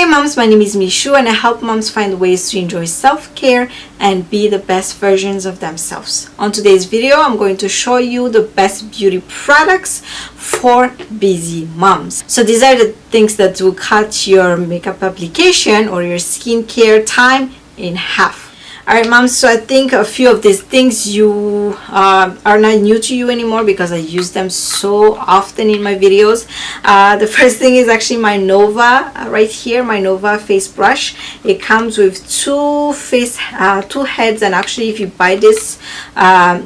Hey moms, my name is Michou and I help moms find ways to enjoy self-care and be the best versions of themselves. On today's video, I'm going to show you the best beauty products for busy moms. So these are the things that will cut your makeup application or your skincare time in half. Alright moms, so I think a few of these things you are not new to you anymore because I use them so often in my videos. The first thing is actually my Nova right here, my Nova face brush. It comes with two heads, and actually if you buy this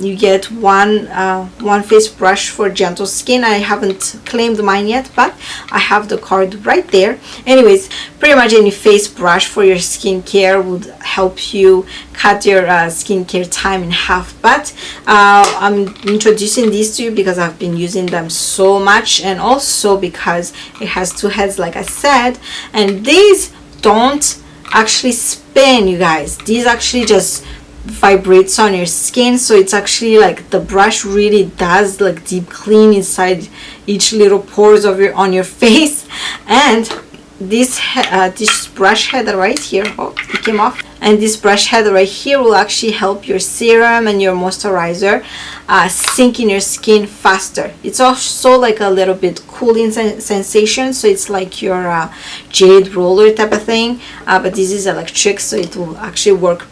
you get one face brush for gentle skin. I haven't claimed mine yet, but I have the card right there. Anyways, pretty much any face brush for your skincare would help you cut your skincare time in half, but I'm introducing these to you because I've been using them so much, and also because it has two heads like I said, and these don't actually spin, you guys. These actually just vibrates on your skin, so it's actually like the brush really does like deep clean inside each little pores of on your face. And this brush head right here, oh, it came off, and this brush head right here will actually help your serum and your moisturizer sink in your skin faster. It's also like a little bit cooling sensation, so it's like your jade roller type of thing, but this is electric, so it will actually work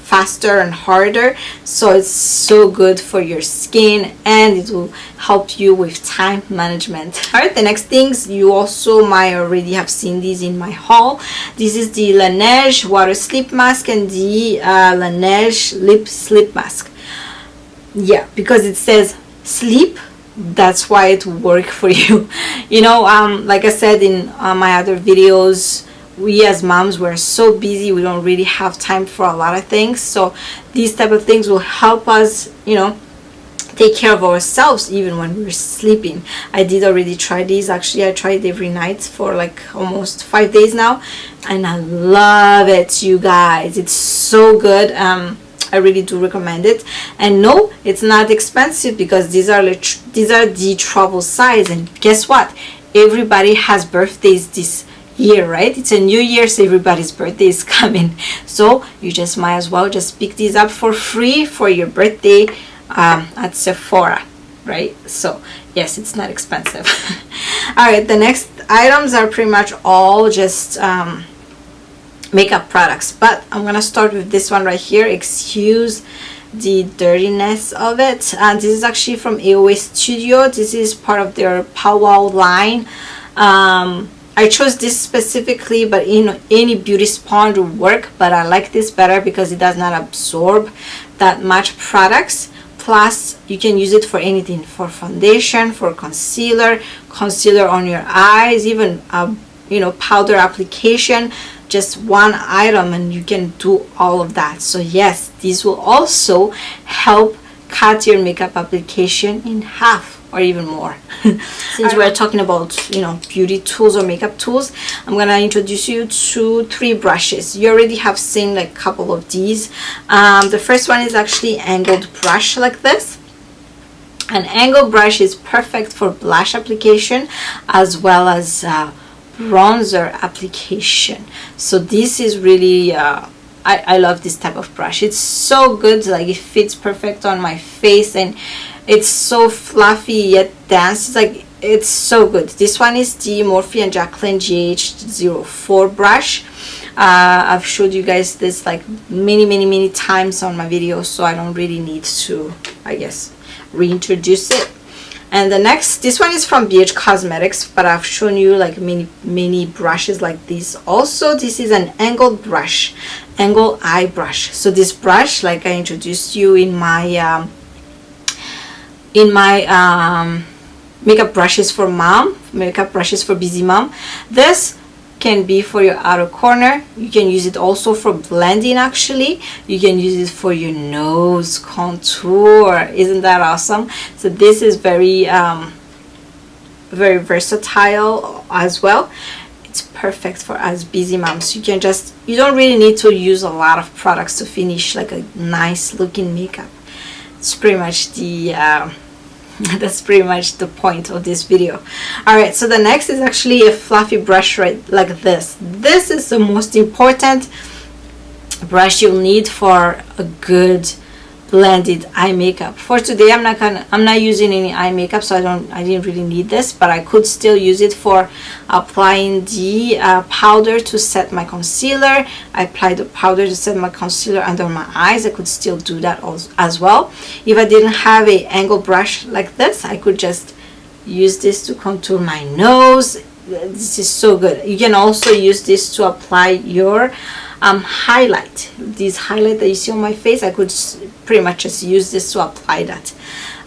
faster and harder. So it's so good for your skin and it will help you with time management. All right, the next things, you also might already have seen these in my haul. This is the Laneige water sleep mask and the Laneige lip sleep mask. Yeah, because it says sleep, that's why it will work for you. You know, like I said in my other videos, we as moms, we're so busy, we don't really have time for a lot of things. So these type of things will help us, you know, take care of ourselves even when we're sleeping. I did already try these. Actually, I tried every night for like almost 5 days now, and I love it, you guys. It's so good. I really do recommend it. And no, it's not expensive because these are the travel size. And guess what? Everybody has birthdays this year, right? It's a new year, so everybody's birthday is coming, so you just might as well just pick these up for free for your birthday at Sephora, right? So yes, it's not expensive. All right, the next items are pretty much all just makeup products, but I'm gonna start with this one right here. Excuse the dirtiness of it, and this is actually from AoA Studio. This is part of their powwow line. I chose this specifically, but in any beauty sponge will work, but I like this better because it does not absorb that much products. Plus you can use it for anything, for foundation, for concealer on your eyes, even you know, powder application. Just one item and you can do all of that. So yes, these will also help cut your makeup application in half or even more. Since we're talking about, you know, beauty tools or makeup tools, I'm gonna introduce you to 3 brushes. You already have seen like a couple of these. The first one is actually angled brush like this. An angled brush is perfect for blush application as well as bronzer application. So this is really I love this type of brush. It's so good, like it fits perfect on my face and it's so fluffy yet dense. It's like, it's so good. This one is the Morphe and Jaclyn GH04 brush. I've showed you guys this like many times on my videos, so I don't really need to, I guess, reintroduce it. And the next, this one is from BH Cosmetics, but I've shown you like many brushes like this. Also, this is an angled brush, angled eye brush. So this brush, like I introduced you in my makeup brushes for mom, makeup brushes for busy mom. This can be for your outer corner. You can use it also for blending. Actually, you can use it for your nose contour. Isn't that awesome? So this is very versatile as well. It's perfect for us busy moms. You don't really need to use a lot of products to finish like a nice looking makeup. It's pretty much the That's pretty much the point of this video. Alright, so the next is actually a fluffy brush, right, like this. This is the most important brush you'll need for a good blended eye makeup. For today I'm not using any eye makeup, so I didn't really need this, but I could still use it for applying the powder to set my concealer. I applied the powder to set my concealer under my eyes. I could still do that as well. If I didn't have a angle brush like this, I could just use this to contour my nose. This is so good. You can also use this to apply your highlight. This highlight that you see on my face, I could pretty much just use this to apply that.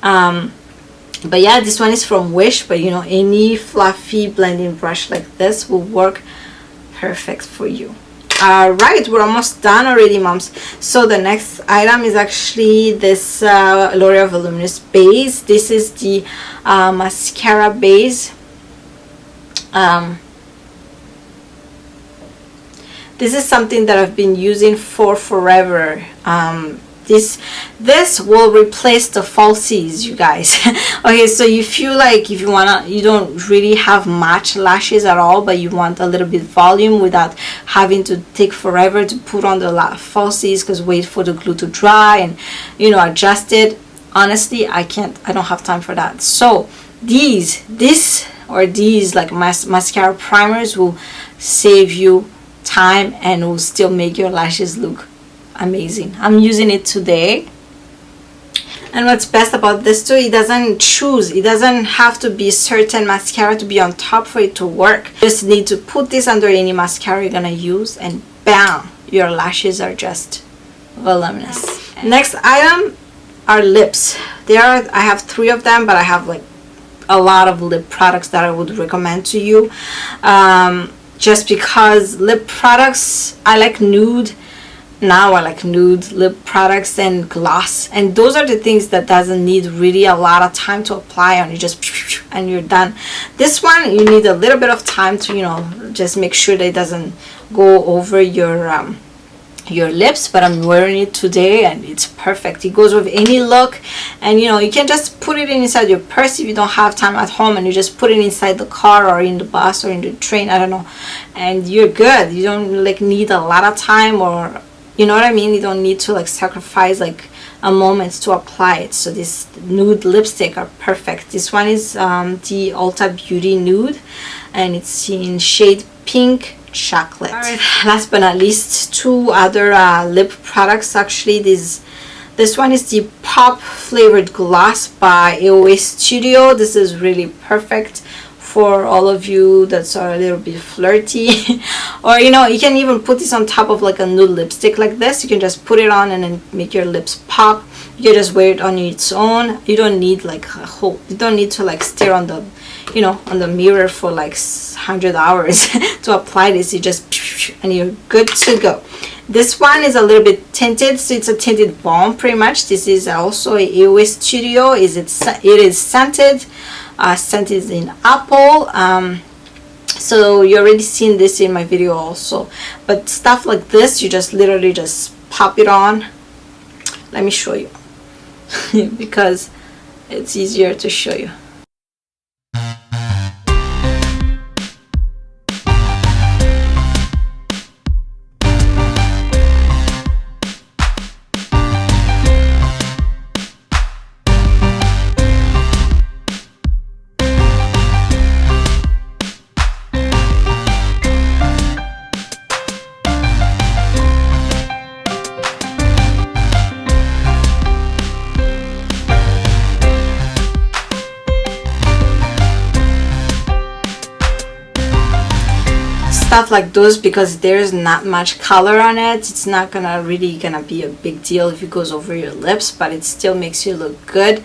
But yeah, this one is from Wish, but you know, any fluffy blending brush like this will work perfect for you. Alright, we're almost done already, moms. So the next item is actually this L'Oreal Voluminous base. This is the mascara base. This is something that I've been using for forever. This will replace the falsies, you guys. Okay, so you feel like if you don't really have much lashes at all, but you want a little bit volume without having to take forever to put on the falsies, because wait for the glue to dry and, you know, adjust it. Honestly, I don't have time for that. So these like mascara primers will save you time and will still make your lashes look amazing. I'm using it today, and what's best about this too, it doesn't have to be certain mascara to be on top for it to work. You just need to put this under any mascara you're gonna use, and bam, your lashes are just voluminous. Next item are lips. I have 3 of them, but I have like a lot of lip products that I would recommend to you. Just because lip products, I like nude. Now I like nude lip products and gloss, and those are the things that doesn't need really a lot of time to apply on. You just and you're done. This one you need a little bit of time to, you know, just make sure that it doesn't go over your lips, but I'm wearing it today and it's perfect. It goes with any look, and you know, you can just put it inside your purse if you don't have time at home, and you just put it inside the car or in the bus or in the train, I don't know, and you're good. You don't like need a lot of time, or you know what I mean, you don't need to like sacrifice like a moment to apply it. So this nude lipstick are perfect. This one is the Ulta Beauty Nude, and it's in shade Pink Chocolate. Alright, last but not least, 2 other lip products. Actually, this one is the Pop Flavored Gloss by AoA Studio. This is really perfect for all of you that are a little bit flirty. Or you know, you can even put this on top of like a nude lipstick like this. You can just put it on and then make your lips pop. You can just wear it on its own. You don't need like you don't need to like stare on the, you know, on the mirror for like 100 hours to apply this. You just, and you're good to go. This one is a little bit tinted, so it's a tinted balm pretty much. This is also a AoA Studio. It is scented. Scented in apple. So you already seen this in my video also, but stuff like this, you just literally just pop it on. Let me show you because it's easier to show you. Stuff like those, because there's not much color on it, it's not really gonna be a big deal if it goes over your lips, but it still makes you look good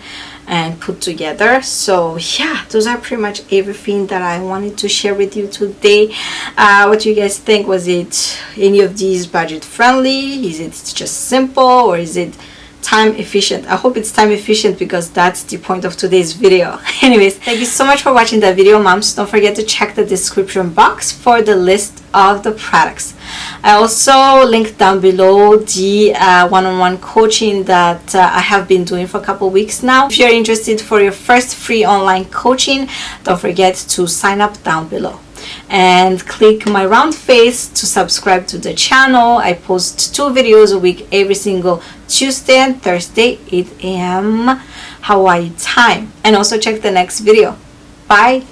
and put together. So yeah, those are pretty much everything that I wanted to share with you today. What do you guys think? Was it any of these budget friendly? Is it just simple, or is it time efficient? I hope it's time efficient, because that's the point of today's video. Anyways, thank you so much for watching that video, moms. Don't forget to check the description box for the list of the products. I also link down below the one-on-one coaching that I have been doing for a couple weeks now. If you're interested for your first free online coaching, don't forget to sign up down below. And click my round face to subscribe to the channel. I post 2 videos a week every single Tuesday and Thursday, 8 a.m. Hawaii time. And also check the next video. Bye.